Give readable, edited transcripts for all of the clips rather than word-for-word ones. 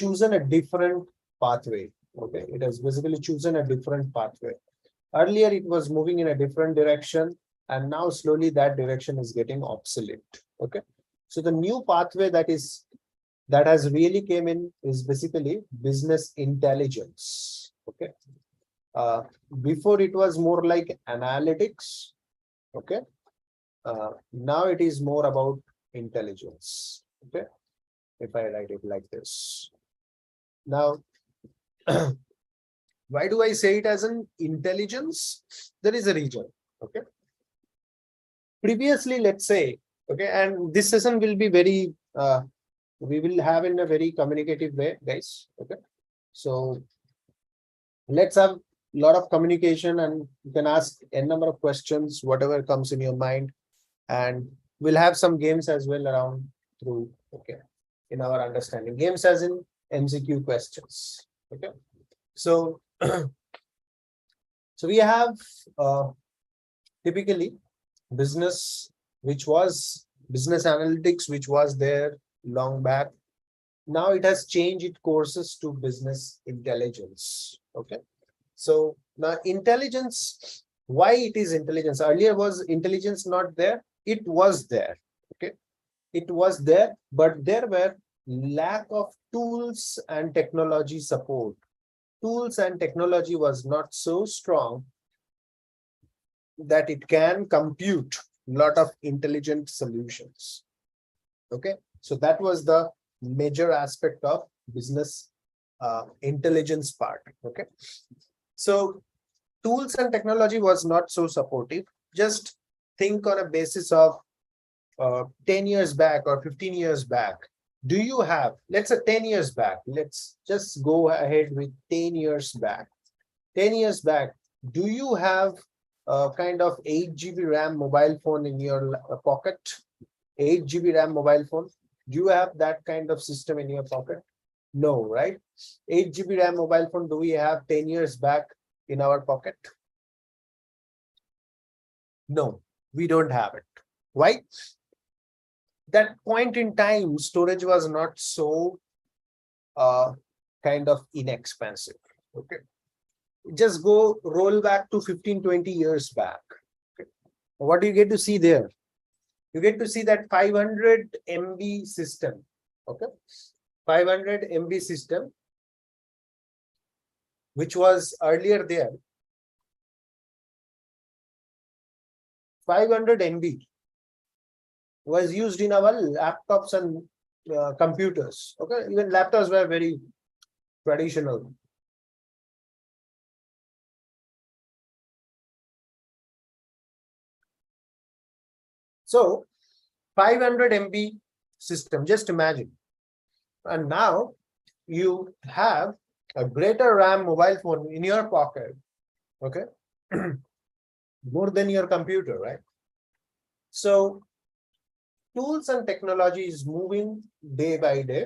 chosen a different pathway. Okay, it has basically chosen a different pathway. Earlier, it was moving in a different direction, and now slowly that direction is getting obsolete. Okay, so the new pathway that has really came in is basically business intelligence. Okay, before it was more like analytics. Okay, now it is more about intelligence. Okay, if I write it like this. Now, why do I say it as an intelligence? There is a reason. Okay. Previously, let's say, okay, and this session will be very, we will have in a very communicative way, guys. Okay. So let's have a lot of communication, and you can ask a number of questions, whatever comes in your mind, and we'll have some games as well around through, okay, in our understanding. Games as in MCQ questions. Okay. So, so we have typically business, which was business analytics, which was there long back. Now it has changed its courses to business intelligence. Okay. So now intelligence, why it is intelligence? Earlier was intelligence not there? It was there. Okay. It was there, but there were lack of tools and technology support. Tools and technology was not so strong that it can compute a lot of intelligent solutions. Okay, so that was the major aspect of business intelligence part. Okay, so tools and technology was not so supportive. Just think on a basis of 10 years back or 15 years back. Do you have, let's say 10 years back, let's just go ahead with 10 years back. 10 years back, do you have a kind of 8 GB RAM mobile phone in your pocket? 8 GB RAM mobile phone? Do you have that kind of system in your pocket? No, right? 8 GB RAM mobile phone, do we have 10 years back in our pocket? No, we don't have it. Why? That point in time, storage was not so kind of inexpensive. Okay, just go roll back to 15-20 years back. Okay. What do you get to see there? You get to see that 500 MB system. Okay, 500 MB system, which was earlier there. 500 MB was used in our laptops and computers. Okay, even laptops were very traditional. So 500 MB system, just imagine. And now you have a greater RAM mobile phone in your pocket. Okay, more than your computer, right? So tools and technology is moving day by day,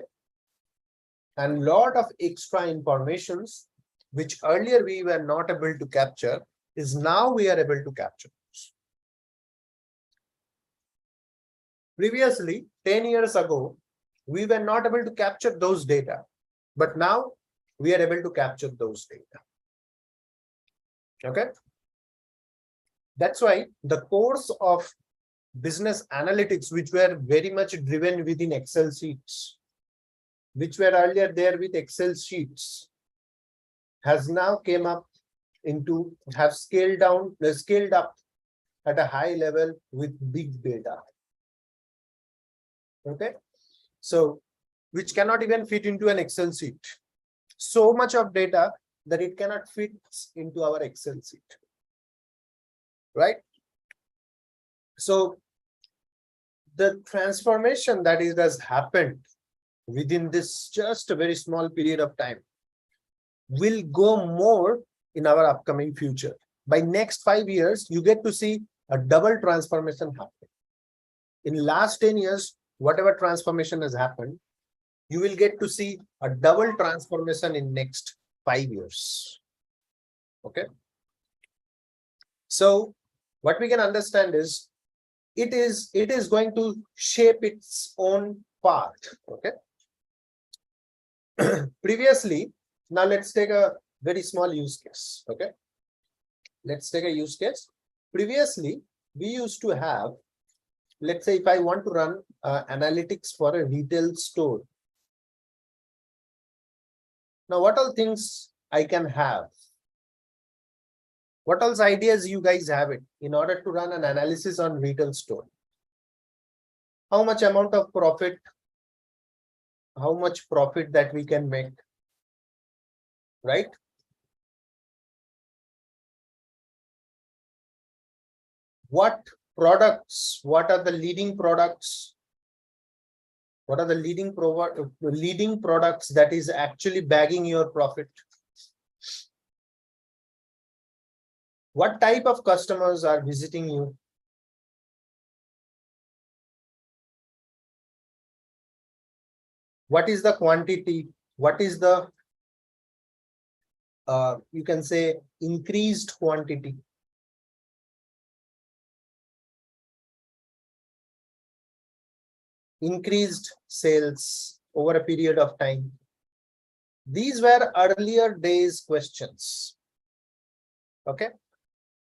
and lot of extra informations which earlier we were not able to capture is now we are able to capture. Previously, 10 years ago, we were not able to capture those data, but now we are able to capture those data. Okay, that's why the course of business analytics, which were very much driven within Excel sheets, which were earlier there with Excel sheets, has now came up into, have scaled down, scaled up at a high level with big data. Okay, so which cannot even fit into an Excel sheet. So much of data that it cannot fit into our Excel sheet, right? So the transformation that has happened within this just a very small period of time will go more in our upcoming future. By next 5 years, you get to see a double transformation happen. In last 10 years, whatever transformation has happened, you will get to see a double transformation in next 5 years. Okay. So what we can understand is it is going to shape its own path. Okay. Previously, now let's take a very small use case. Okay, let's take a use case. Previously, we used to have, let's say if I want to run analytics for a retail store. Now, what all things I can have? What else ideas you guys have it in order to run an analysis on retail store? How much amount of profit? How much profit that we can make, right? What products? What are the leading products? What are the leading products that is actually bagging your profit? What type of customers are visiting you? What is the quantity? What is the, you can say, increased quantity? Increased sales over a period of time. These were earlier days questions. Okay.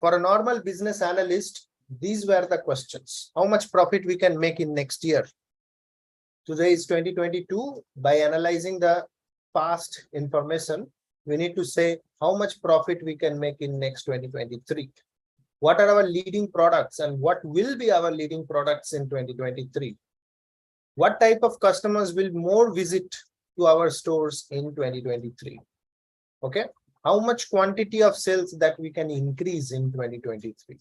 For a normal business analyst, these were the questions. How much profit we can make in next year? Today is 2022. By analyzing the past information, we need to say how much profit we can make in next 2023. What are our leading products and what will be our leading products in 2023? What type of customers will more visit to our stores in 2023? Okay. How much quantity of sales that we can increase in 2023?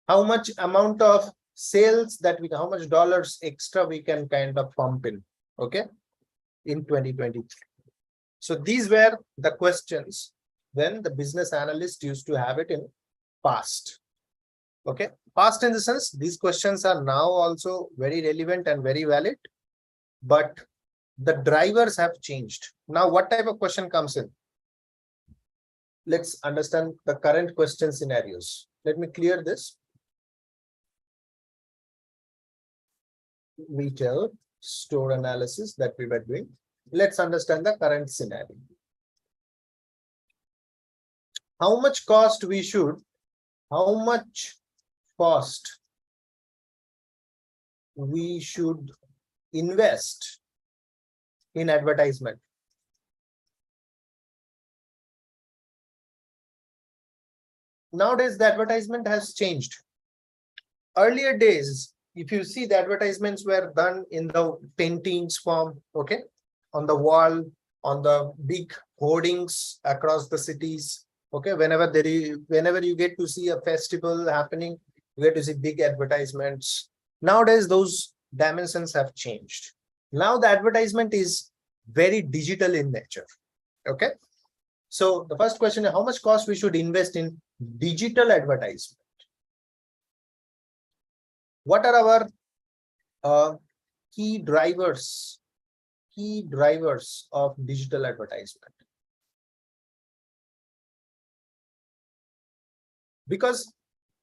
How much amount of sales that we, how much dollars extra we can kind of pump in, okay, in 2023. So these were the questions when the business analyst used to have it in past. Okay, past in the sense these questions are now also very relevant and very valid, but the drivers have changed. Now, what type of question comes in? Let's understand the current question scenarios. Let me clear this. Retail store analysis that we were doing. Let's understand the current scenario. How much cost we should, how much cost we should invest in advertisement? Nowadays, the advertisement has changed. Earlier days, if you see, the advertisements were done in the paintings form, okay, on the wall, on the big hoardings across the cities. Okay, whenever you get to see a festival happening, you get to see big advertisements. Nowadays, those dimensions have changed. Now the advertisement is very digital in nature. Okay, so the first question is how much cost we should invest in digital advertisement? What are our key drivers of digital advertisement? Because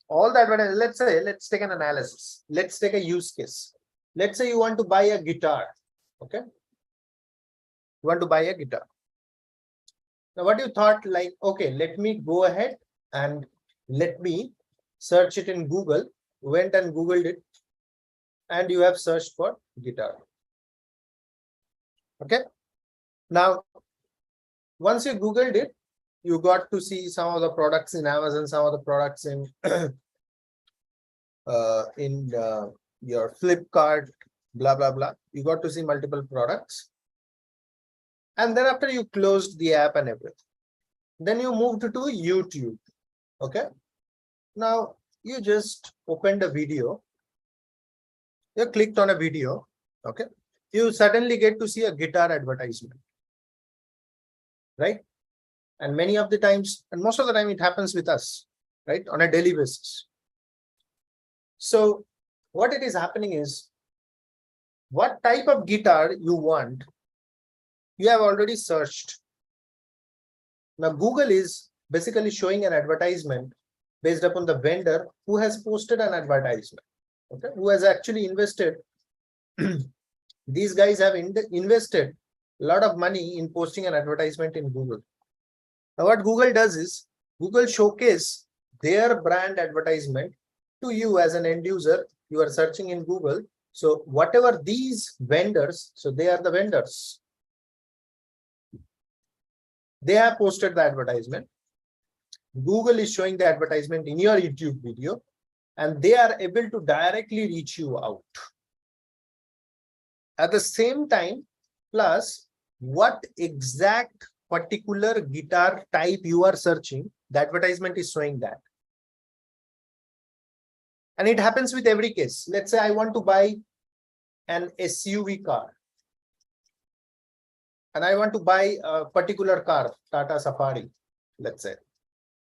all the advertising, let's take an analysis. Let's take a use case. Let's say you want to buy a guitar. Okay, you want to buy a guitar. Now, what you thought, like, okay, let me go ahead and let me search it in Google. Went and Googled it, and you have searched for guitar. Okay. Now, once you Googled it, you got to see some of the products in Amazon, some of the products in your Flipkart, blah, blah, blah. You got to see multiple products. And then after you closed the app and everything, then you moved to YouTube. Okay. Now, you just opened a video. You clicked on a video. Okay. You suddenly get to see a guitar advertisement. Right. And many of the times, and most of the time it happens with us, right, on a daily basis. So what it is happening is, what type of guitar you want, you have already searched. Now Google is basically showing an advertisement based upon the vendor who has posted an advertisement, okay, who has actually invested These guys have invested a lot of money in posting an advertisement in Google. Now what Google does is Google showcase their brand advertisement to you as an end user. You are searching in Google. So whatever these vendors, so they are the vendors. They have posted the advertisement. Google is showing the advertisement in your YouTube video, and they are able to directly reach you out. At the same time, plus what exact particular guitar type you are searching, the advertisement is showing that. And it happens with every case. Let's say I want to buy an SUV car. And I want to buy a particular car, Tata Safari, let's say,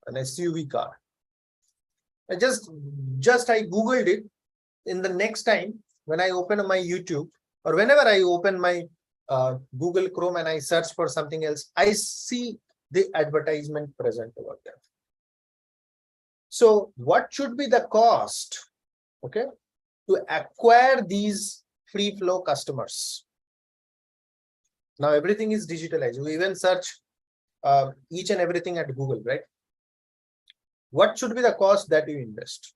an SUV car. I just I Googled it. In the next time, when I open my YouTube, or whenever I open my Google Chrome and I search for something else, I see the advertisement present over there. So what should be the cost, okay, to acquire these free flow customers? Now everything is digitalized. You even search each and everything at Google, right? What should be the cost that you invest?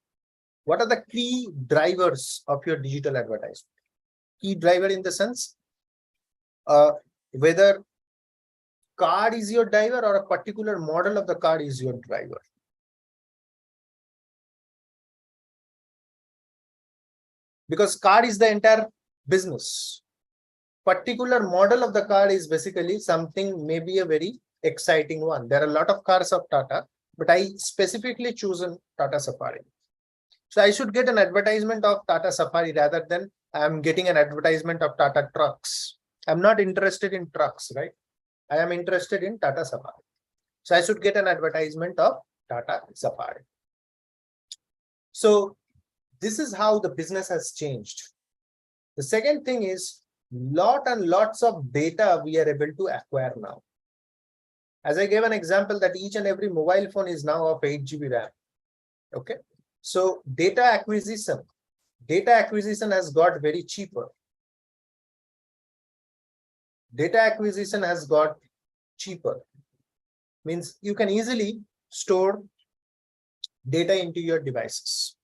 What are the key drivers of your digital advertisement? Key driver in the sense, whether car is your driver or a particular model of the car is your driver. Because car is the entire business. Particular model of the car is basically something, maybe a very exciting one. There are a lot of cars of Tata, but I specifically chosen Tata Safari. So I should get an advertisement of Tata Safari rather than I'm getting an advertisement of Tata trucks. I'm not interested in trucks, right? I am interested in Tata Safari. So I should get an advertisement of Tata Safari. So this is how the business has changed. The second thing is lots of data we are able to acquire now. As I gave an example that each and every mobile phone is now of 8 GB RAM. Okay. So data acquisition has got very cheaper. Data acquisition has got cheaper. Means you can easily store data into your devices.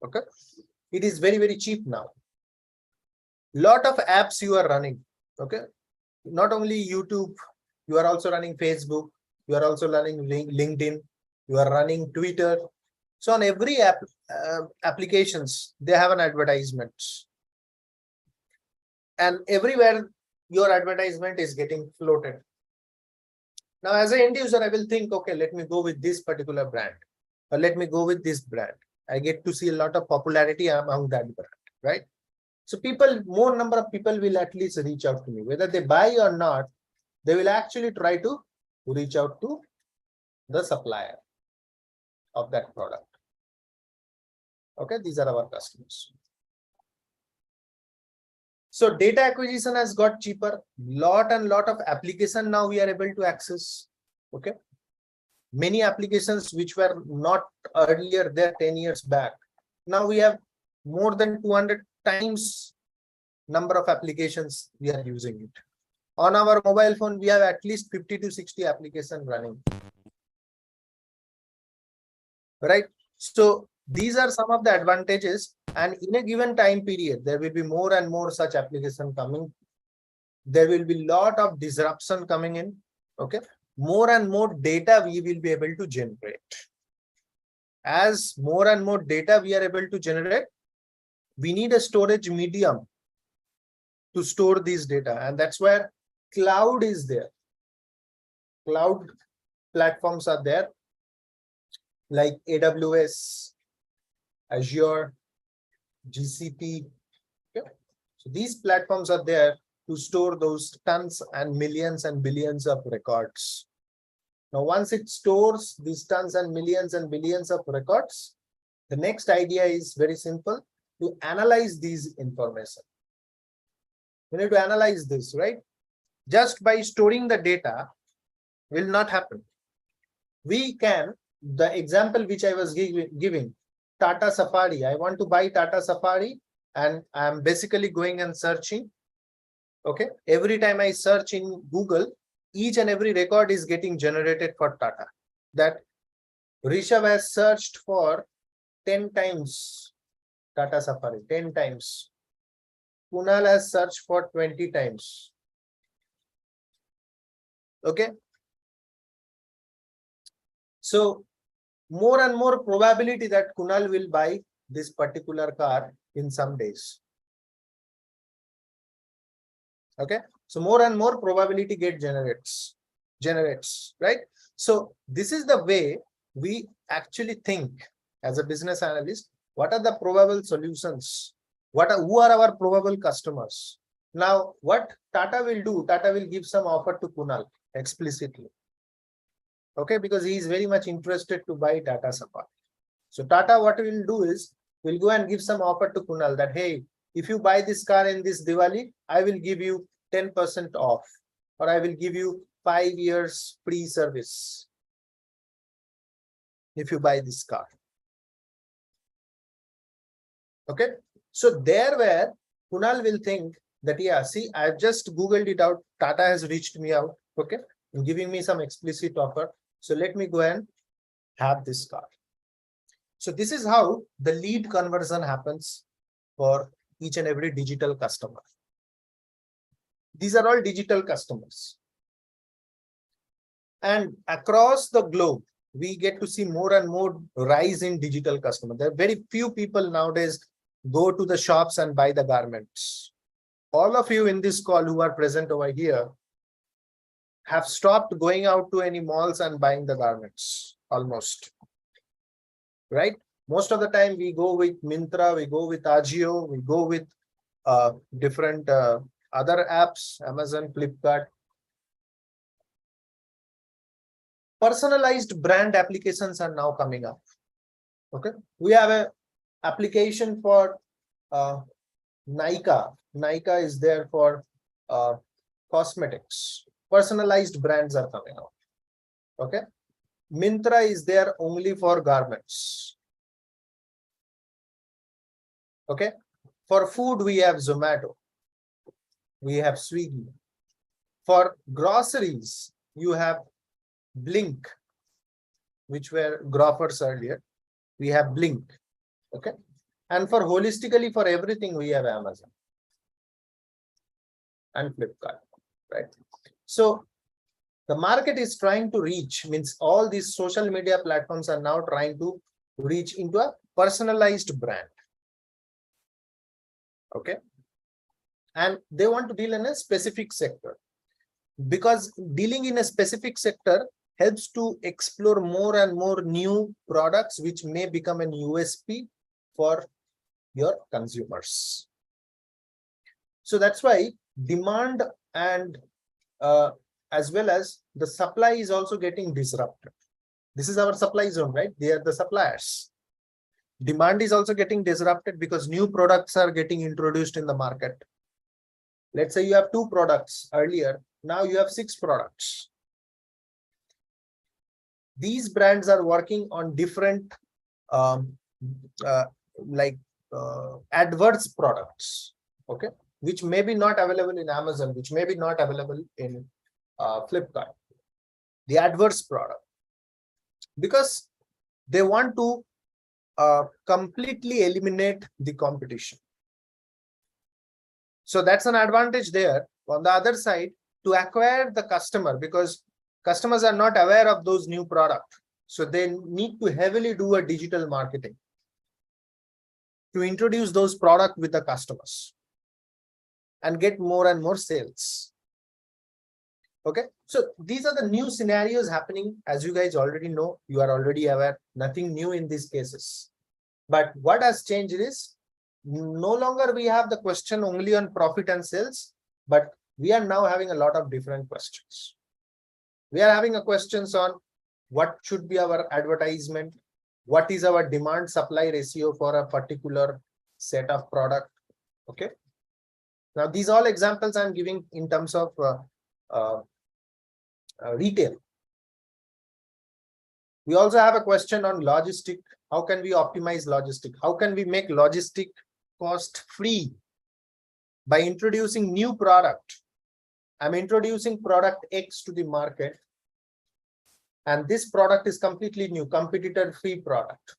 Okay. It is very cheap now. Lot of apps you are running. Okay. Not only YouTube, you are also running Facebook, you are also running LinkedIn, you are running Twitter. So on every applications, they have an advertisement. And everywhere your advertisement is getting floated. Now, as an end user, I will think, okay, let me go with this particular brand, or let me go with this brand. I get to see a lot of popularity among that brand, right? So more number of people will at least reach out to me. Whether they buy or not, they will actually try to reach out to the supplier of that product. Okay, these are our customers. So data acquisition has got cheaper. Lot of application now we are able to access. Okay. Many applications which were not earlier there 10 years back. Now we have more than 200 times number of applications we are using it. On our mobile phone, we have at least 50 to 60 applications running. Right. So these are some of the advantages, and in a given time period, there will be more and more such applications coming. There will be a lot of disruption coming in. Okay. More and more data we will be able to generate. As more and more data we are able to generate, we need a storage medium to store these data. And that's where cloud is there. Cloud platforms are there, like AWS, Azure, GCP. Okay. So these platforms are there to store those tons and millions and billions of records. Now, once it stores these tons and millions of records, the next idea is very simple: to analyze these information. We need to analyze this, right? Just by storing the data will not happen. We can, the example which I was giving, Tata Safari. I want to buy Tata Safari, and I'm basically going and searching Okay, every time I search in Google, each and every record is getting generated for Tata. That Rishabh has searched for 10 times Tata Safari, 10 times. Kunal has searched for 20 times. Okay. So more and more probability that Kunal will buy this particular car in some days. Okay. So more and more probability generates, right? So this is the way we actually think as a business analyst. What are the probable solutions? Who are our probable customers? Now, what Tata will do, Tata will give some offer to Kunal explicitly. Okay, because he is very much interested to buy Tata Safari. So Tata, what we'll do is, we'll go and give some offer to Kunal that, hey, if you buy this car in this Diwali, I will give you 10% off, or I will give you 5 years free service if you buy this car. Okay, so there where Kunal will think that, yeah, see, I've just Googled it out. Tata has reached me out, okay, and giving me some explicit offer. So let me go and have this car. So this is how the lead conversion happens for each and every digital customer. These are all digital customers. And across the globe, we get to see more and more rise in digital customer. There are very few people nowadays go to the shops and buy the garments. All of you in this call who are present over here have stopped going out to any malls and buying the garments, almost. Right? Most of the time we go with Myntra, we go with Azure, we go with different other apps, Amazon, Flipkart. Personalized brand applications are now coming up. Okay, we have an application for Nykaa. Nykaa is there for cosmetics. Personalized brands are coming out. Okay, Myntra is there only for garments. Okay, for food we have Zomato, we have Swiggy. For groceries you have Blink, which were Grofers earlier. We have Blink. Okay, and for holistically for everything we have Amazon and Flipkart, right? So the market is trying to reach, means all these social media platforms are now trying to reach into a personalized brand. Okay, and they want to deal in a specific sector, because dealing in a specific sector helps to explore more and more new products which may become an USP for your consumers. So that's why demand and as well as the supply is also getting disrupted. This is our supply zone, right? They are the suppliers. Demand is also getting disrupted because new products are getting introduced in the market. Let's say you have 2 products earlier, now you have 6 products. These brands are working on different AdWords products, okay, which may be not available in Amazon, which may be not available in Flipkart. The AdWords product, because they want to completely eliminate the competition. So that's an advantage there. On the other side, to acquire the customer, because customers are not aware of those new products, so they need to heavily do a digital marketing to introduce those products with the customers and get more and more sales. Okay, so these are the new scenarios happening. As you guys already know, you are already aware, nothing new in these cases. But what has changed is, no longer we have the question only on profit and sales, but we are now having a lot of different questions. We are having a questions on what should be our advertisement, what is our demand supply ratio for a particular set of product. Okay, now these all examples I'm giving in terms of retail. We also have a question on logistic. How can we optimize logistic? How can we make logistic cost free? by introducing new product. I'm introducing product X to the market, and this product is completely new, competitor-free product.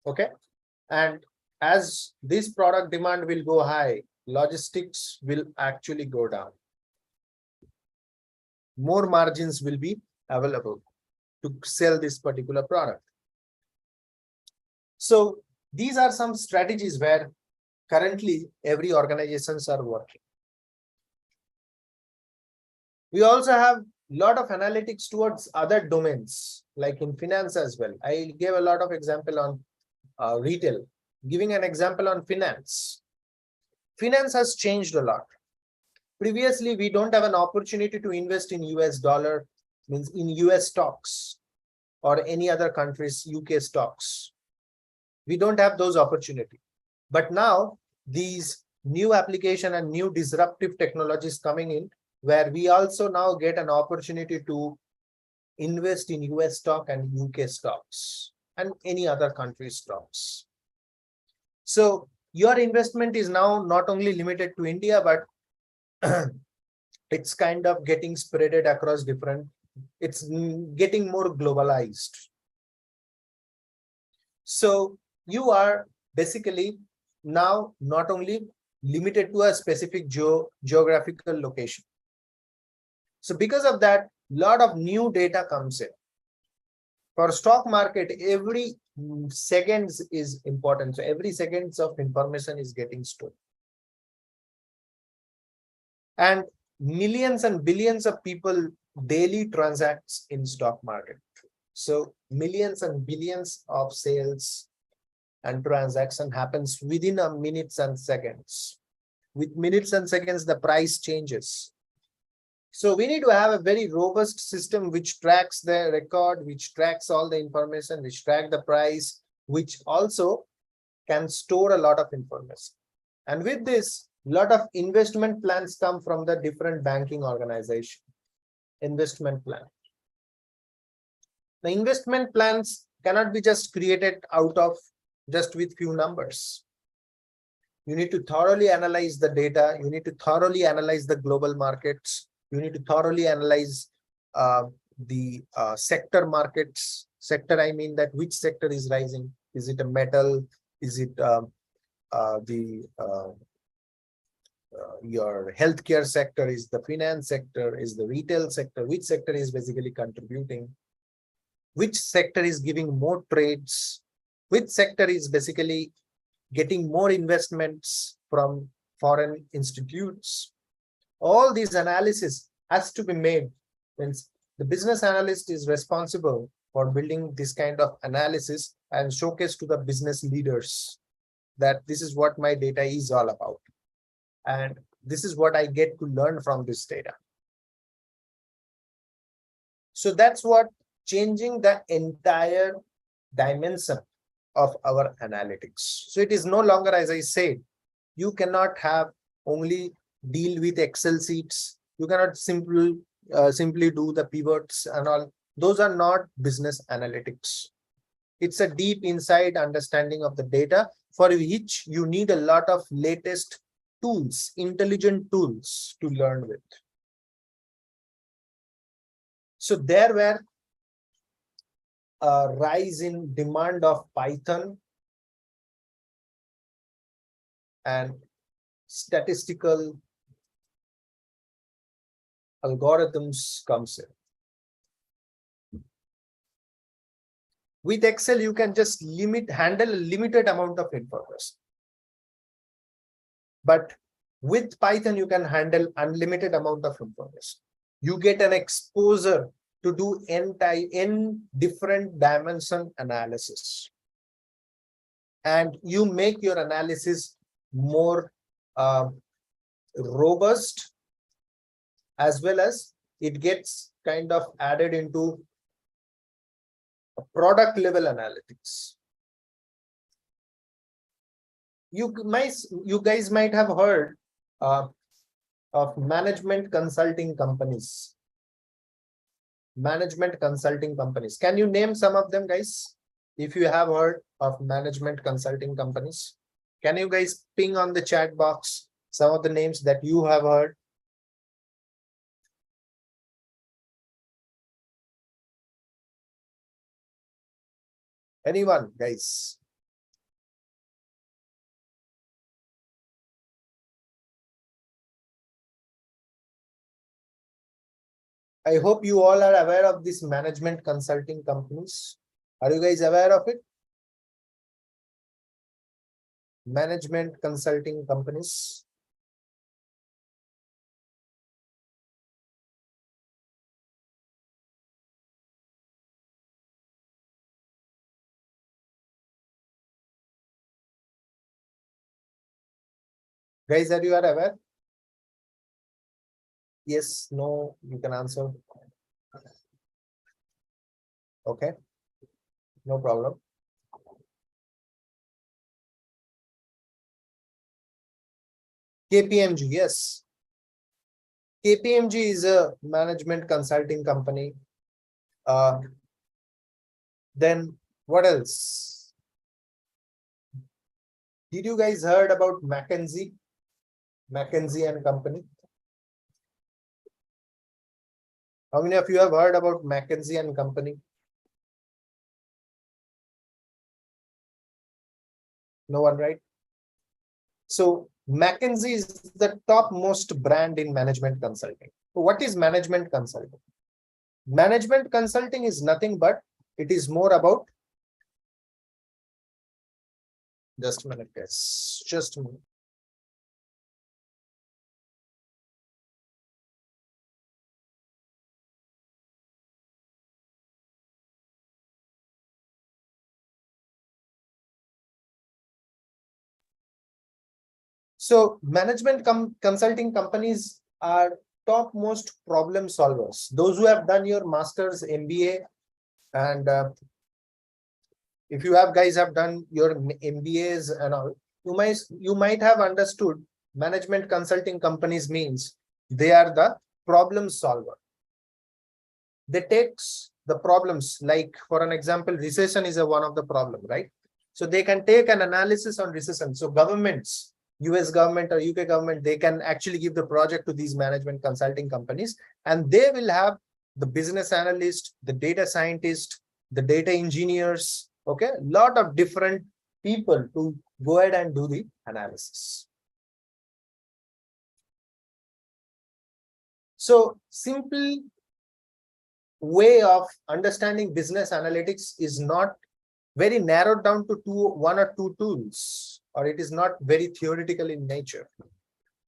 Okay, and as this product demand will go high, logistics will actually go down. More margins will be available to sell this particular product. So these are some strategies where currently every organizations are working. We also have a lot of analytics towards other domains, like in finance as well. I gave a lot of example on retail. Giving an example on finance. Finance has changed a lot. Previously, we don't have an opportunity to invest in US dollar, means in US stocks or any other countries, UK stocks. We don't have those opportunities. But now these new application and new disruptive technologies coming in, where we also now get an opportunity to invest in US stock and UK stocks and any other country stocks. So your investment is now not only limited to India, but it's kind of getting spreaded across different, it's getting more globalized. So you are basically now not only limited to a specific geographical location. So because of that, a lot of new data comes in. For stock market, every seconds is important. So every seconds of information is getting stored. And millions and billions of people daily transacts in stock market. So millions and billions of sales and transaction happens within a minutes and seconds. With minutes and seconds, the price changes. So we need to have a very robust system which tracks the record, which tracks all the information, which track the price, which also can store a lot of information. And with this, a lot of investment plans come from the different banking organization. Investment plan. The investment plans cannot be just created out of just with few numbers. You need to thoroughly analyze the data. You need to thoroughly analyze the global markets. You need to thoroughly analyze the sector markets. Sector, I mean that which sector is rising. Is it a metal? Is it your healthcare sector? Is the finance sector? Is the retail sector? Which sector is basically contributing? Which sector is giving more trades? Which sector is basically getting more investments from foreign institutes? All these analysis has to be made. Means the business analyst is responsible for building this kind of analysis and showcase to the business leaders that this is what my data is all about. And this is what I get to learn from this data. So that's what changing the entire dimension of our analytics. So it is no longer, as I said, you cannot have only deal with Excel sheets. You cannot simply do the pivots and all. Those are not business analytics. It's a deep inside understanding of the data for which you need a lot of latest tools, intelligent tools to learn with. So there were a rise in demand of Python and statistical algorithms comes in. With Excel, you can just handle a limited amount of information. But with Python, you can handle unlimited amount of information. You get an exposure to do n different dimension analysis. And you make your analysis more robust, as well as it gets kind of added into a product level analytics. You guys might have heard of management consulting companies. Management consulting companies. Can you name some of them, guys? If you have heard of management consulting companies, can you guys ping on the chat box Some of the names that you have heard. Anyone, guys? I hope you all are aware of this management consulting companies. Are you guys aware of it? Management consulting companies. Guys, are you aware? Yes, no, you can answer. Okay, no problem. KPMG, yes. KPMG is a management consulting company. Then what else? Did you guys heard about McKinsey? McKinsey and Company? How many of you have heard about McKinsey and Company? No one, right? So McKinsey is the topmost brand in management consulting. So what is management consulting? Management consulting is nothing but it is more about, just a minute, guys, just a minute. So management consulting companies are topmost problem solvers. Those who have done your master's MBA, and if you have guys have done your MBAs and all, you might have understood management consulting companies means they are the problem solver. They takes the problems, like for an example, recession is one of the problem, right? So they can take an analysis on recession. So governments, US government or UK government, they can actually give the project to these management consulting companies, and they will have the business analyst, the data scientist, the data engineers, okay, lot of different people to go ahead and do the analysis. So simple way of understanding business analytics is not very narrowed down to one or two tools, or it is not very theoretical in nature.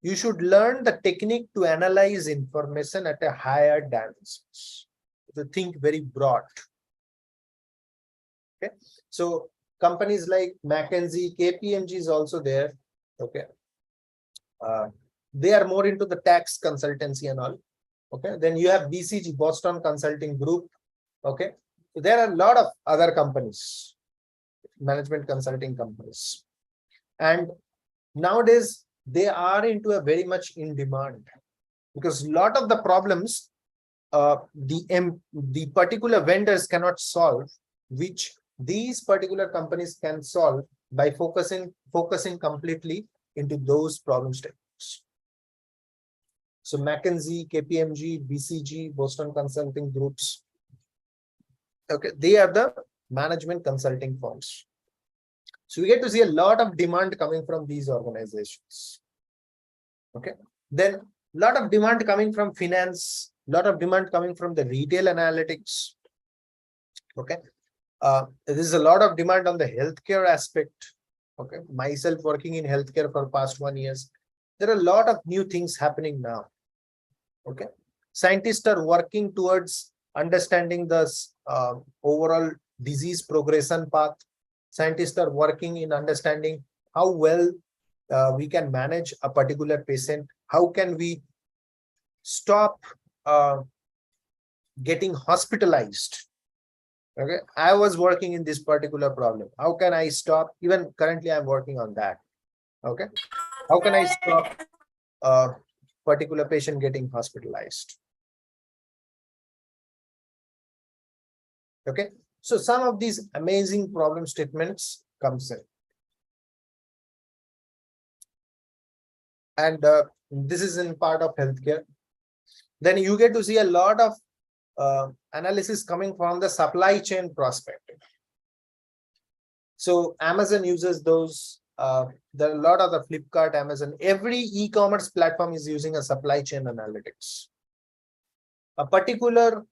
You should learn the technique to analyze information at a higher dimensions, to think very broad. Okay, so companies like McKinsey, KPMG is also there. Okay, they are more into the tax consultancy and all. Okay, then you have BCG, Boston Consulting Group. Okay, so there are a lot of other companies, management consulting companies, and nowadays they are into a very much in demand, because a lot of the problems the particular vendors cannot solve, which these particular companies can solve by focusing completely into those problem statements. So McKinsey, KPMG, BCG, Boston Consulting Groups, okay, they are the management consulting firms. So we get to see a lot of demand coming from these organizations. Okay, then a lot of demand coming from finance, lot of demand coming from the retail analytics. Okay, there is a lot of demand on the healthcare aspect. Okay, myself working in healthcare for past 1 year, there are a lot of new things happening now. Okay, scientists are working towards understanding the overall disease progression path. Scientists are working in understanding how well we can manage a particular patient. How can we stop getting hospitalized? Okay, I was working in this particular problem. How can I stop? Even currently, I'm working on that. Okay, how can I stop a particular patient getting hospitalized? Okay, so some of these amazing problem statements comes in. and this is in part of healthcare. Then you get to see a lot of analysis coming from the supply chain perspective. So Amazon uses those. There are a lot of the Flipkart, Amazon, every e-commerce platform is using a supply chain analytics. A particular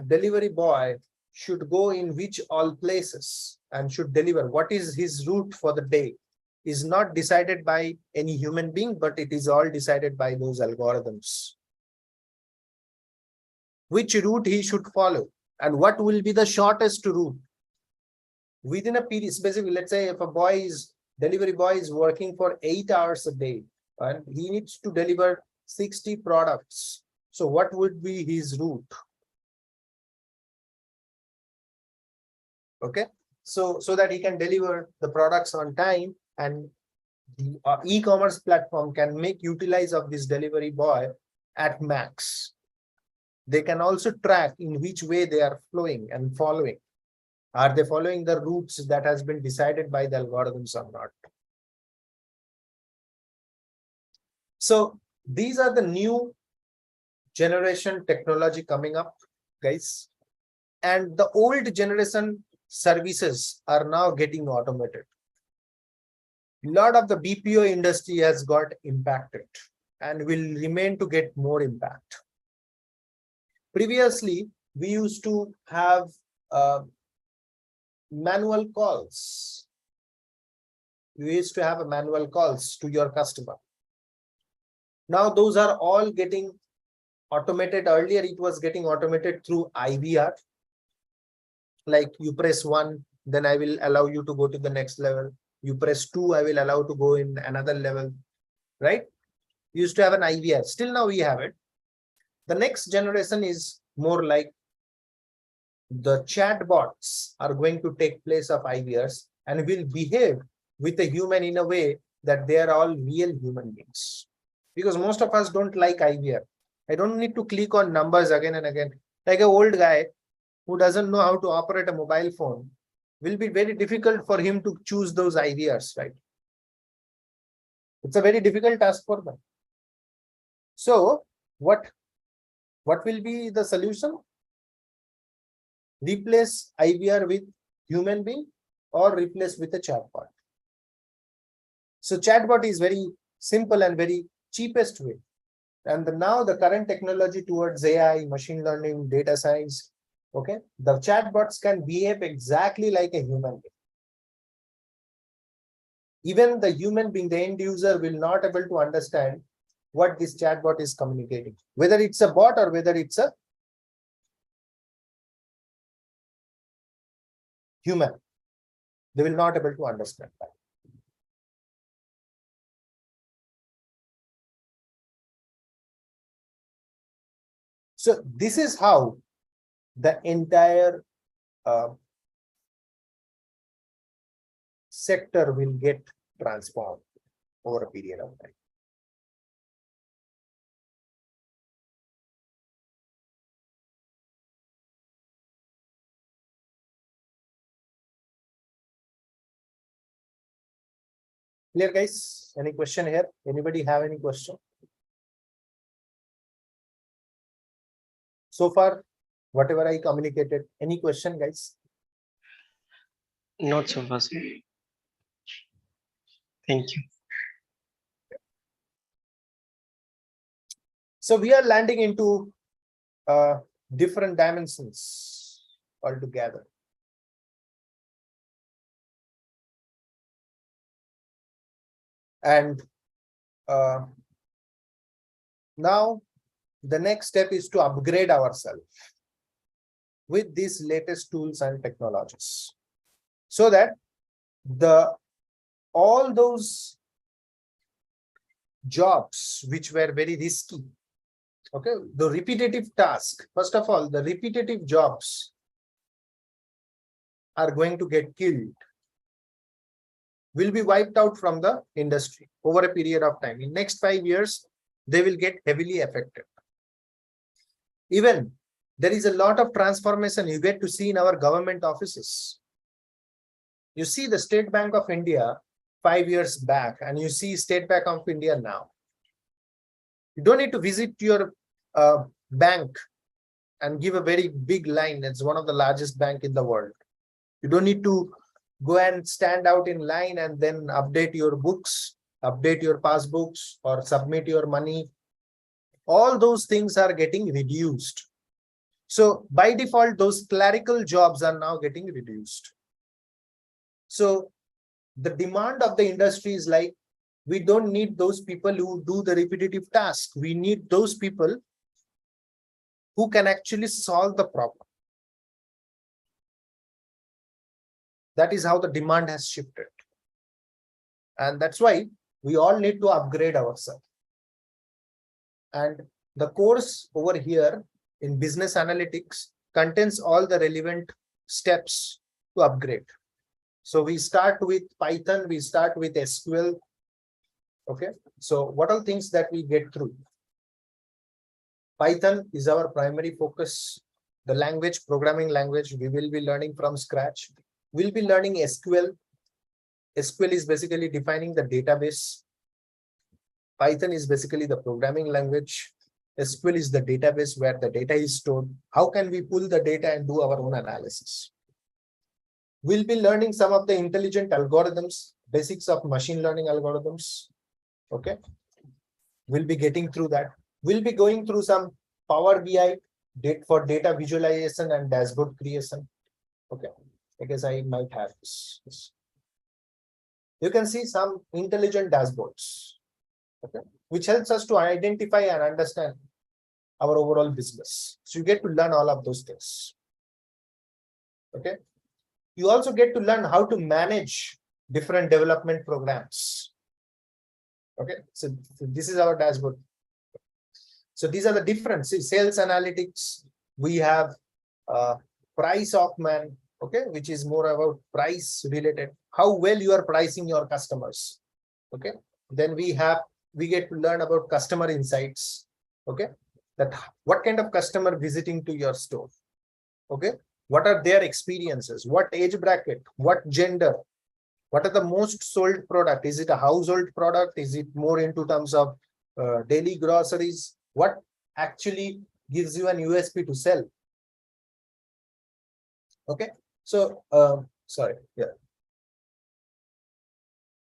delivery boy should go in which all places and should deliver. What is his route for the day is not decided by any human being, but it is all decided by those algorithms. Which route he should follow and what will be the shortest route within a period. Specifically, let's say if a delivery boy is working for 8 hours a day and he needs to deliver 60 products. So what would be his route? Okay, so that he can deliver the products on time, and the e-commerce platform can make utilize of this delivery boy at max. They can also track in which way they are flowing and following. Are they following the routes that has been decided by the algorithms or not? So these are the new generation technology coming up, guys. And the old generation services are now getting automated. A lot of the BPO industry has got impacted and will remain to get more impact. Previously, we used to have manual calls. You used to have a manual calls to your customer. Now those are all getting automated. Earlier it was getting automated through IVR. Like you press 1, then I will allow you to go to the next level. You press 2, I will allow to go in another level, right? We used to have an IVR. Still now we have it. The next generation is more like the chatbots are going to take place of IVRs and will behave with a human in a way that they are all real human beings. Because most of us don't like IVR. I don't need to click on numbers again and again. Like an old guy who doesn't know how to operate a mobile phone, will be very difficult for him to choose those IVRs, right? It's a very difficult task for them. So what will be the solution? Replace IVR with human being or replace with a chatbot. So chatbot is very simple and very cheapest way. And now the current technology towards AI, machine learning, data science, okay, the chatbots can behave exactly like a human being. Even the human being, the end user, will not able to understand what this chatbot is communicating, whether it's a bot or whether it's a human. They will not able to understand that. So this is how the entire sector will get transformed over a period of time. Clear, guys? Any question here? Anybody have any question? So far, whatever I communicated, any question, guys? Not so far, sir. Thank you. So we are landing into different dimensions altogether. And now the next step is to upgrade ourselves with these latest tools and technologies, so that all those jobs which were very risky, okay, the repetitive task, first of all, the repetitive jobs are going to get killed, will be wiped out from the industry over a period of time. In next 5 years, they will get heavily affected. Even there is a lot of transformation you get to see in our government offices. You see the State Bank of India 5 years back, and you see State Bank of India now. You don't need to visit your bank and give a very big line. It's one of the largest bank in the world. You don't need to go and stand out in line and then update your books, update your passbooks, or submit your money. All those things are getting reduced. So by default, those clerical jobs are now getting reduced. So the demand of the industry is like, we don't need those people who do the repetitive task. We need those people who can actually solve the problem. That is how the demand has shifted. And that's why we all need to upgrade ourselves. And the course over here in business analytics contains all the relevant steps to upgrade. So we start with Python, we start with SQL. Okay, so what are things that we get through? Python is our primary focus. The language, programming language, we will be learning from scratch. We'll be learning SQL. SQL is basically defining the database. Python is basically the programming language. SQL is the database where the data is stored. How can we pull the data and do our own analysis? We'll be learning some of the intelligent algorithms, basics of machine learning algorithms. Okay, we'll be getting through that. We'll be going through some PowerBI for data visualization and dashboard creation. Okay, I guess I might have this. You can see some intelligent dashboards, okay, which helps us to identify and understand our overall business. So you get to learn all of those things. Okay, you also get to learn how to manage different development programs. Okay, so this is our dashboard. So these are the differences. Sales analytics, we have price of man, okay, which is more about price related, how well you are pricing your customers. Okay, then we get to learn about customer insights. Okay, that what kind of customer visiting to your store. Okay, what are their experiences, what age bracket, what gender, what are the most sold product? Is it a household product? Is it more into terms of daily groceries? What actually gives you an USP to sell? Okay, so sorry, yeah.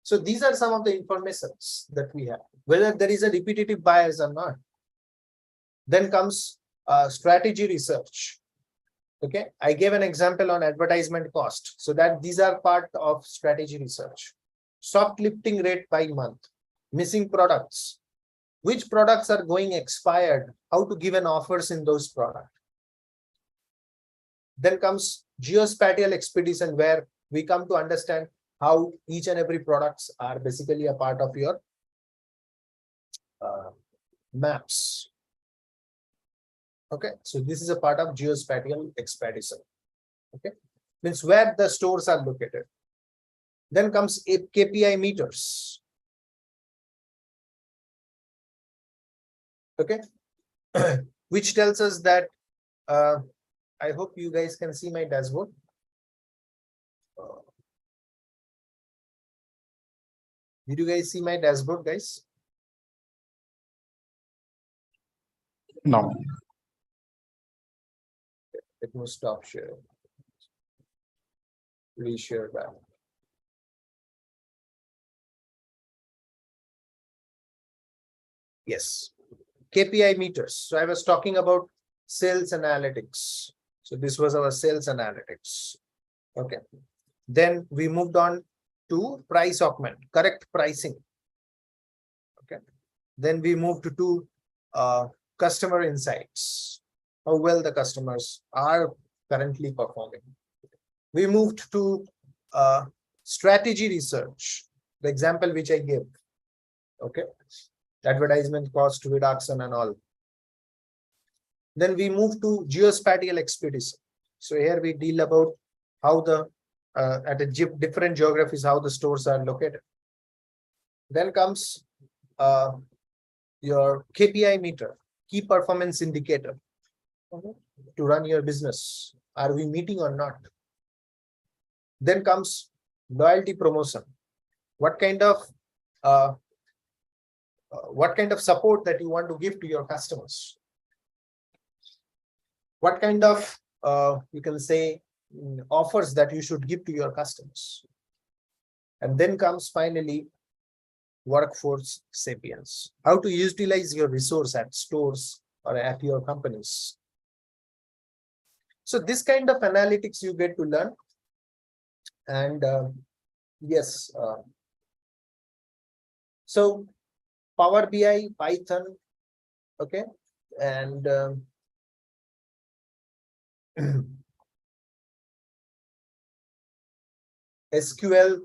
So these are some of the informations that we have, whether there is a repetitive bias or not. Then comes strategy research. Okay, I gave an example on advertisement cost, so that these are part of strategy research. Soft lifting rate by month, missing products, which products are going expired, how to give an offers in those products. Then comes geospatial expedition, where we come to understand how each and every products are basically a part of your maps. Okay, so this is a part of geospatial expedition. Okay, means where the stores are located. Then comes KPI meters. Okay, which tells us that I hope you guys can see my dashboard. Did you guys see my dashboard, guys? No. Let me stop sharing. Reshare that. Yes, KPI meters. So I was talking about sales analytics. So this was our sales analytics. Okay. Then we moved on to price augment, correct pricing. Okay. Then we moved to customer insights, how well the customers are currently performing. We moved to strategy research, the example which I gave. Okay, advertisement cost reduction and all. Then we move to geospatial expedition. So here we deal about how the at a different geographies, how the stores are located. Then comes your KPI meter, key performance indicator, to run your business. Are we meeting or not? Then comes loyalty promotion. What kind of what kind of support that you want to give to your customers, what kind of you can say offers that you should give to your customers. And then comes finally workforce sapiens, how to utilize your resource at stores or at your companies. So this kind of analytics you get to learn. And yes, so Power BI, Python, okay, and SQL.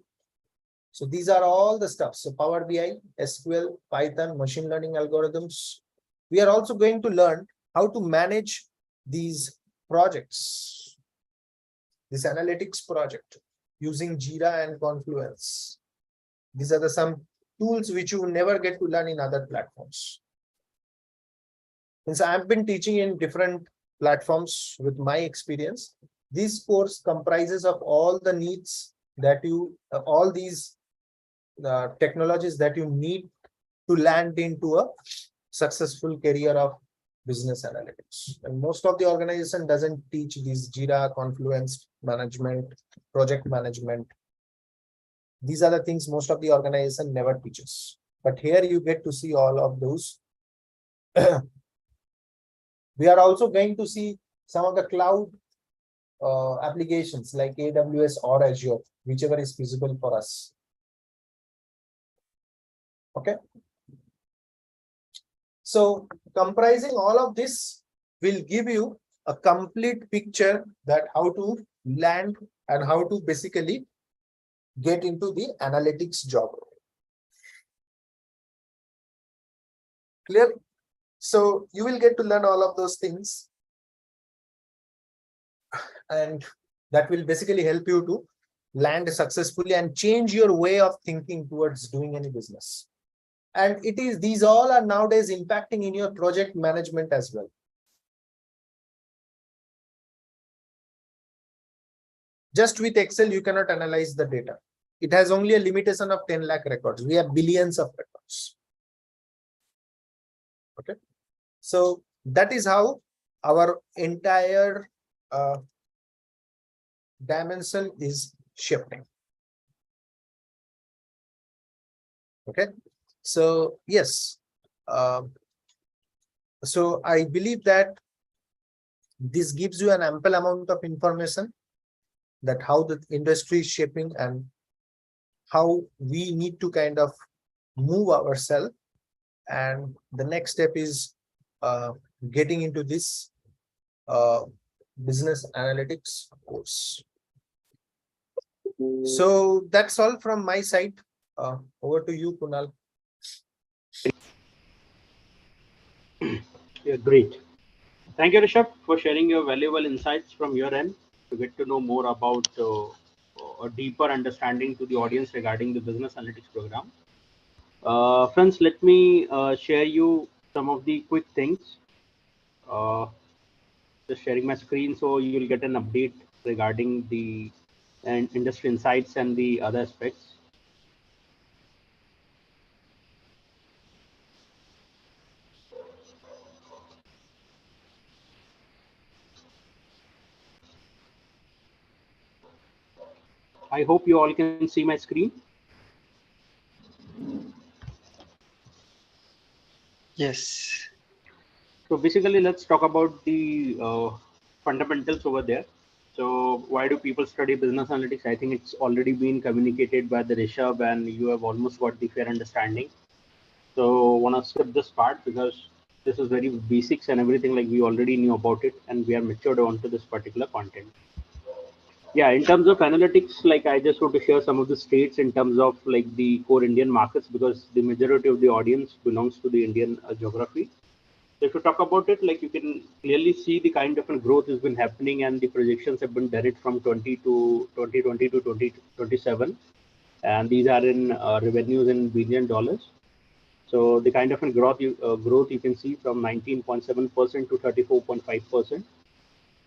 So these are all the stuff. So Power BI, SQL, Python, machine learning algorithms. We are also going to learn how to manage these projects, this analytics project using JIRA and CONFLUENCE. These are some tools which you never get to learn in other platforms. Since I've been teaching in different platforms with my experience, this course comprises of all the needs that you, all these technologies that you need to land into a successful career of business analytics. And most of the organization doesn't teach these JIRA, CONFLUENCE management, project management. These are the things most of the organization never teaches. But here you get to see all of those. We are also going to see some of the cloud applications like AWS or Azure, whichever is feasible for us. Okay. So comprising all of this will give you a complete picture that how to land and how to basically get into the analytics job. Clear? So you will get to learn all of those things, and that will basically help you to land successfully and change your way of thinking towards doing any business. And it is, these all are nowadays impacting in your project management as well. Just with Excel, you cannot analyze the data. It has only a limitation of 10 lakh records. We have billions of records. Okay. So that is how our entire dimension is shifting. Okay. So yes, so I believe that this gives you an ample amount of information that how the industry is shaping and how we need to kind of move ourselves. And the next step is getting into this business analytics course. So that's all from my side. Over to you, Kunal. Yeah, great. Thank you, Rishabh, for sharing your valuable insights from your end to get to know more about a deeper understanding to the audience regarding the business analytics program. Friends, let me share you some of the quick things. Just sharing my screen so you'll get an update regarding the industry insights and the other aspects. I hope you all can see my screen. Yes. So basically, let's talk about the fundamentals over there. So why do people study business analytics? I think it's already been communicated by the Rishabh, and you have almost got the fair understanding. So want to skip this part because this is very basics and everything, like we already knew about it, and we are matured onto this particular content. Yeah, in terms of analytics, like I just want to share some of the states in terms of like the core Indian markets, because the majority of the audience belongs to the Indian geography. So if you talk about it, like you can clearly see the kind of growth has been happening, and the projections have been direct from 2020 to 2027, and these are in revenues in $1 billion. So the kind of growth you can see from 19.7% to 34.5%.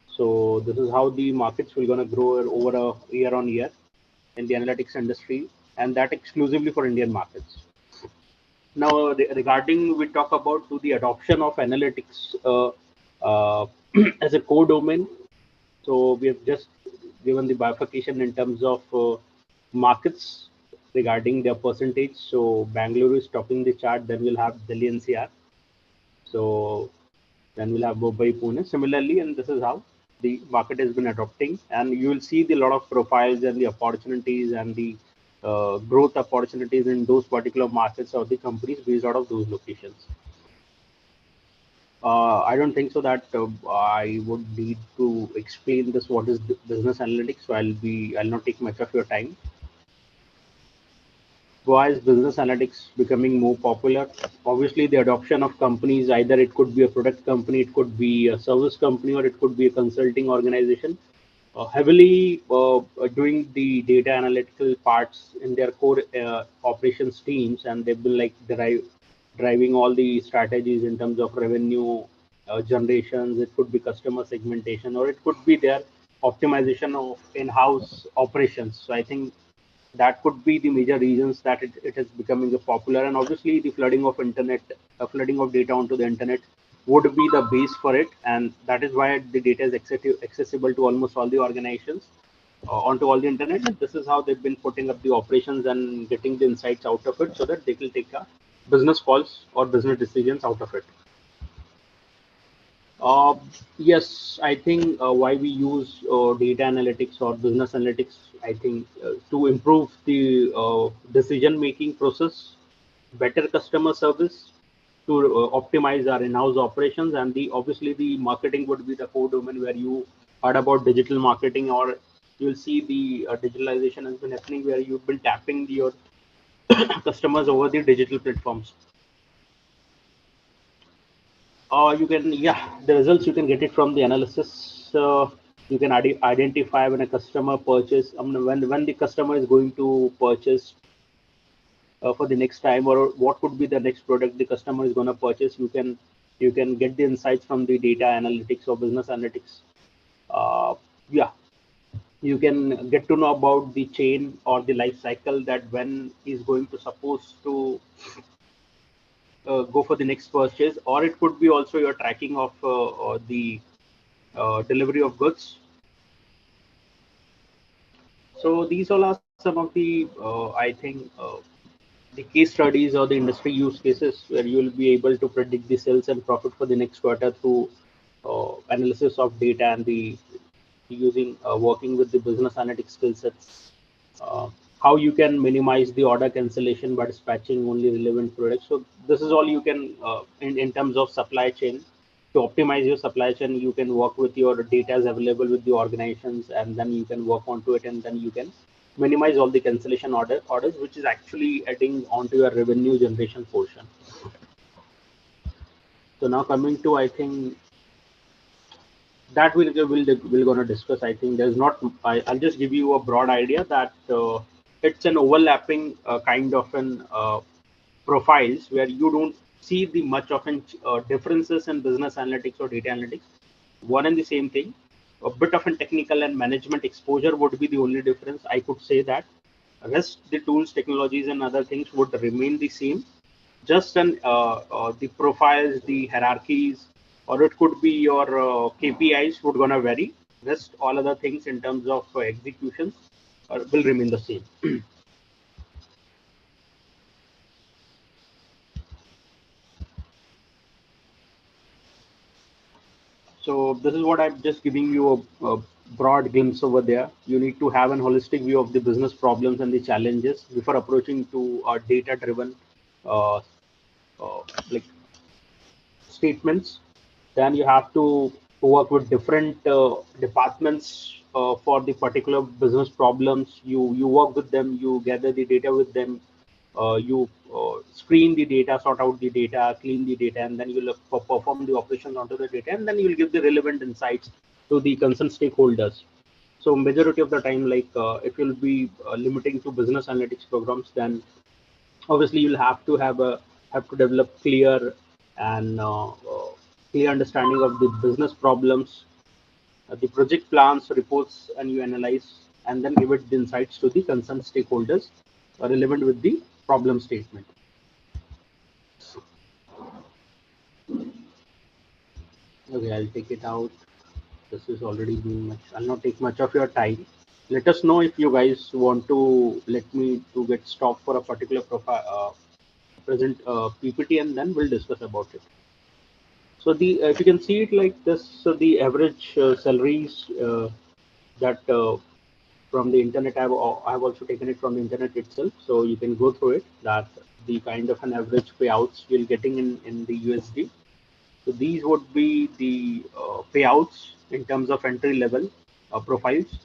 So this is how the markets will gonna grow over a year on year in the analytics industry, and that exclusively for Indian markets. Now, regarding we talk about to the adoption of analytics as a core domain. So we have just given the bifurcation in terms of markets regarding their percentage. So Bangalore is topping the chart. Then we'll have Delhi NCR. So then we'll have Mumbai, Pune. Similarly, and this is how the market has been adopting, and you will see the lot of profiles and the opportunities and the growth opportunities in those particular markets or the companies based out of those locations. I don't think so that I would need to explain this what is business analytics. So I'll not take much of your time. Why is business analytics becoming more popular? Obviously, the adoption of companies, either it could be a product company, it could be a service company, or it could be a consulting organization, heavily doing the data analytical parts in their core operations teams, and they've been like driving all the strategies in terms of revenue generations. It could be customer segmentation, or it could be their optimization of in-house operations. So I think that could be the major reasons that it is becoming a popular. And obviously the flooding of internet, flooding of data onto the internet would be the base for it, and that is why the data is accessible to almost all the organizations onto all the internet. And this is how they've been putting up the operations and getting the insights out of it, so that they will take a business calls or business decisions out of it. Yes, I think why we use data analytics or business analytics, I think to improve the decision-making process, better customer service, to optimize our in-house operations, and the obviously the marketing would be the core domain where you heard about digital marketing, or you'll see the digitalization has been happening where you've been tapping your customers over the digital platforms. You can, yeah, the results you can get it from the analysis. You can identify when a customer purchase, when the customer is going to purchase for the next time, or what could be the next product the customer is going to purchase. You can get the insights from the data analytics or business analytics. Yeah, you can get to know about the chain or the life cycle, that when is going to suppose to go for the next purchase, or it could be also your tracking of the delivery of goods. So these all are some of the I think the case studies or the industry use cases where you will be able to predict the sales and profit for the next quarter through analysis of data and the using working with the business analytics skill sets. How you can minimize the order cancellation by dispatching only relevant products. So this is all you can in terms of supply chain. To optimize your supply chain, you can work with your data is available with the organizations, and then you can work onto it, and then you can minimize all the cancellation orders, which is actually adding onto your revenue generation portion. So now coming to, I think that we're going to discuss. I think there's not, I'll just give you a broad idea that it's an overlapping kind of an profiles where you don't see the much of an differences in business analytics or data analytics. One and the same thing. A bit of a technical and management exposure would be the only difference. I could say that rest the tools, technologies, and other things would remain the same. Just the profiles, the hierarchies, or it could be your KPIs would gonna vary. Rest all other things in terms of executions will remain the same. So this is what I'm just giving you a broad glimpse over there. You need to have an holistic view of the business problems and the challenges before approaching to a data-driven uh, like statements. Then you have to work with different departments for the particular business problems. You work with them, you gather the data with them, you screen the data, sort out the data, clean the data, and then you will perform the operations onto the data, and then you will give the relevant insights to the concerned stakeholders. So majority of the time, like if you'll be limiting to business analytics programs, then obviously you'll have to develop clear and clear understanding of the business problems, the project plans, reports, and you analyze and then give it the insights to the concerned stakeholders relevant with the problem statement. Okay, I'll take it out. This is already being much. I'll not take much of your time. Let us know if you guys want to let me to get stopped for a particular profile present PPT, and then we'll discuss about it. So the if you can see it like this, so the average salaries that from the internet, I've also taken it from the internet itself, so you can go through it. That the kind of an average payouts you're getting in the USD. So these would be the payouts in terms of entry level profiles.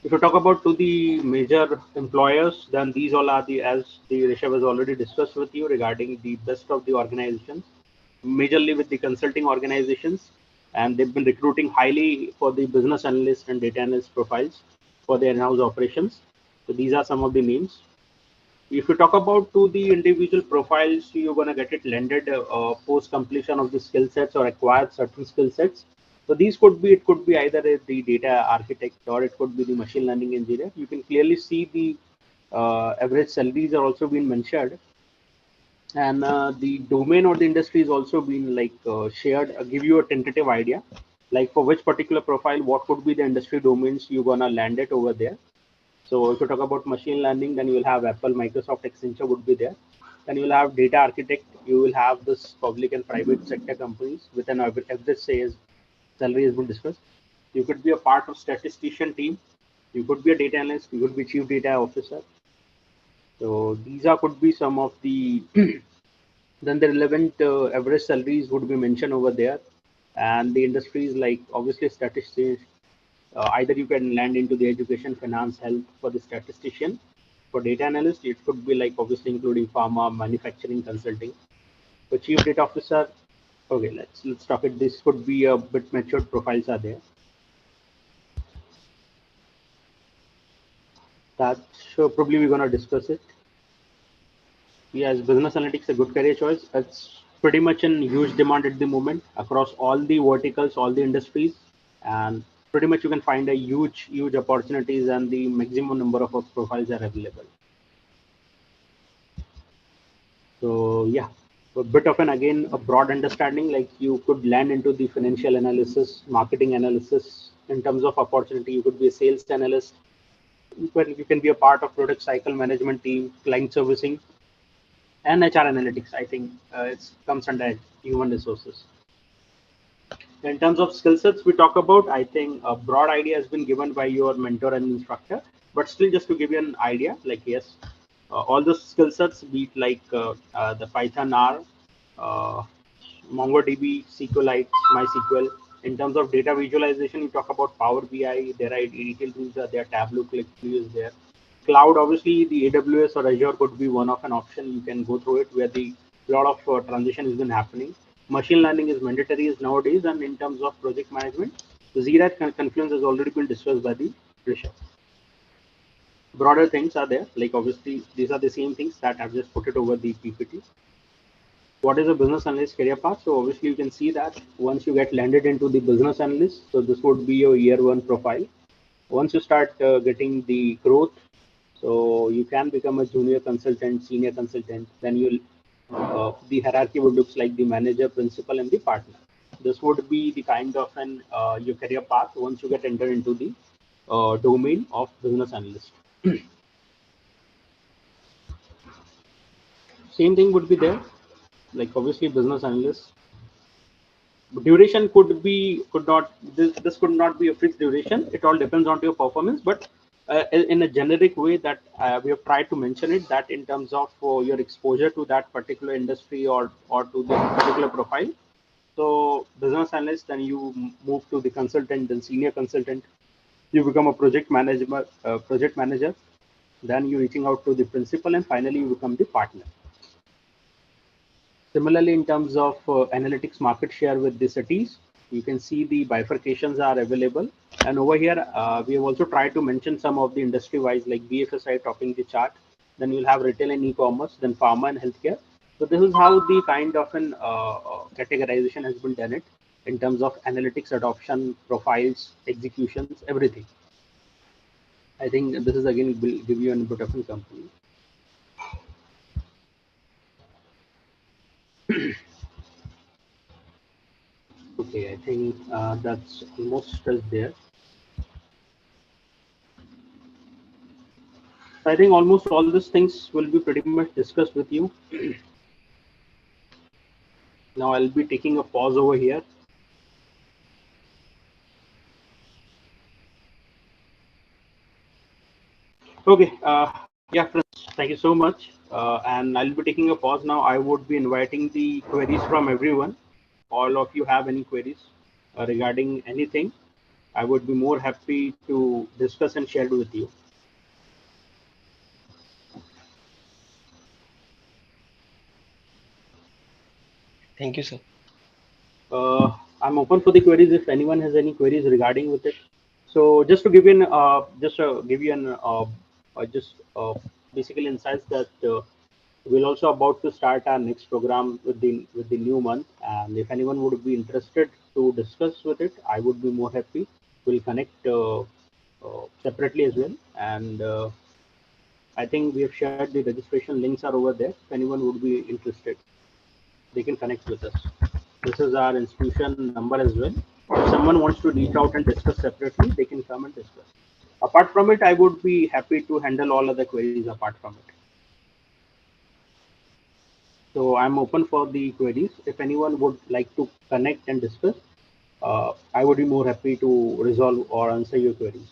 If you talk about to the major employers, then these all are the, as the Rishabh has already discussed with you regarding the best of the organizations, majorly with the consulting organizations, and they've been recruiting highly for the business analyst and data analyst profiles for their in-house operations. So these are some of the names. If you talk about to the individual profiles, you're going to get it landed post completion of the skill sets or acquired certain skill sets. So these could be, it could be either the data architect or it could be the machine learning engineer. You can clearly see the average salaries are also being mentioned, and the domain or the industry is also being like shared. Give you a tentative idea, like for which particular profile, what could be the industry domains you're gonna land it over there. So if you talk about machine learning, then you will have Apple, Microsoft, Accenture would be there. Then you will have data architect. You will have this public and private sector companies with an average sales salary has been discussed. You could be a part of statistician team. You could be a data analyst. You could be chief data officer. So these are could be some of the then the relevant average salaries would be mentioned over there, and the industries like obviously statistics. Either you can land into the education, finance, health for the statistician. For data analyst, it could be like obviously including pharma, manufacturing, consulting. For chief data officer, okay, let's talk it. This could be a bit matured profiles are there. That probably we're gonna discuss it. Yes, business analytics a good career choice. It's pretty much in huge demand at the moment across all the verticals, all the industries, and pretty much you can find a huge opportunities, and the maximum number of profiles are available. So yeah, a bit of an again a broad understanding, like you could land into the financial analysis, marketing analysis in terms of opportunity. You could be a sales analyst. You can be a part of product cycle management team, client servicing, and HR analytics. I think it comes under human resources. In terms of skill sets we talk about, I think a broad idea has been given by your mentor and instructor. But still, just to give you an idea, like yes, all the skill sets, be it like the Python R, uh, MongoDB, SQLite, MySQL. In terms of data visualization, you talk about Power BI. There are detailed tools are there. Tableau, ClickView is there. Cloud, obviously, the AWS or Azure could be one of an option. You can go through it where the lot of transition has been happening. Machine learning is mandatory is nowadays, and in terms of project management, the JIRA Confluence has already been discussed by the Rishabh. Broader things are there, like obviously these are the same things that I've just put it over the PPT. What is a business analyst career path? So obviously you can see that once you get landed into the business analyst, so this would be your year one profile. Once you start getting the growth, so you can become a junior consultant, senior consultant. Then you'll the hierarchy would look like the manager, principal, and the partner. This would be the kind of an your career path once you get entered into the domain of business analyst. Same thing would be there, like obviously business analyst. Duration could not this could not be a fixed duration. It all depends on your performance, but in a generic way that we have tried to mention it, that in terms of your exposure to that particular industry or to the particular profile. So business analyst, then you move to the consultant, then senior consultant, you become a project manager, then you're reaching out to the principal, and finally you become the partner. Similarly, in terms of analytics market share with the cities, you can see the bifurcations are available. And over here, we have also tried to mention some of the industry-wise, like BFSI topping the chart. Then you'll have retail and e-commerce, then pharma and healthcare. So this is how the kind of an categorization has been done it in terms of analytics adoption, profiles, executions, everything. I think this is again will give you a bit of a company. Okay, I think that's almost is there. I think almost all these things will be pretty much discussed with you. Now I'll be taking a pause over here. Okay, yeah, friends, thank you so much. And I'll be taking a pause now. I would be inviting the queries from everyone. All of you have any queries regarding anything, I would be more happy to discuss and share with you. Thank you, sir. I'm open for the queries if anyone has any queries regarding with it. So just to give you basically insights that we're also about to start our next program with the new month, and if anyone would be interested to discuss with it, I would be more happy. We'll connect separately as well, and I think we have shared the registration links are over there. If anyone would be interested, they can connect with us. This is our institution number as well. If someone wants to reach out and discuss separately, they can come and discuss. Apart from it, I would be happy to handle all other queries apart from it. So I'm open for the queries. If anyone would like to connect and discuss, I would be more happy to resolve or answer your queries.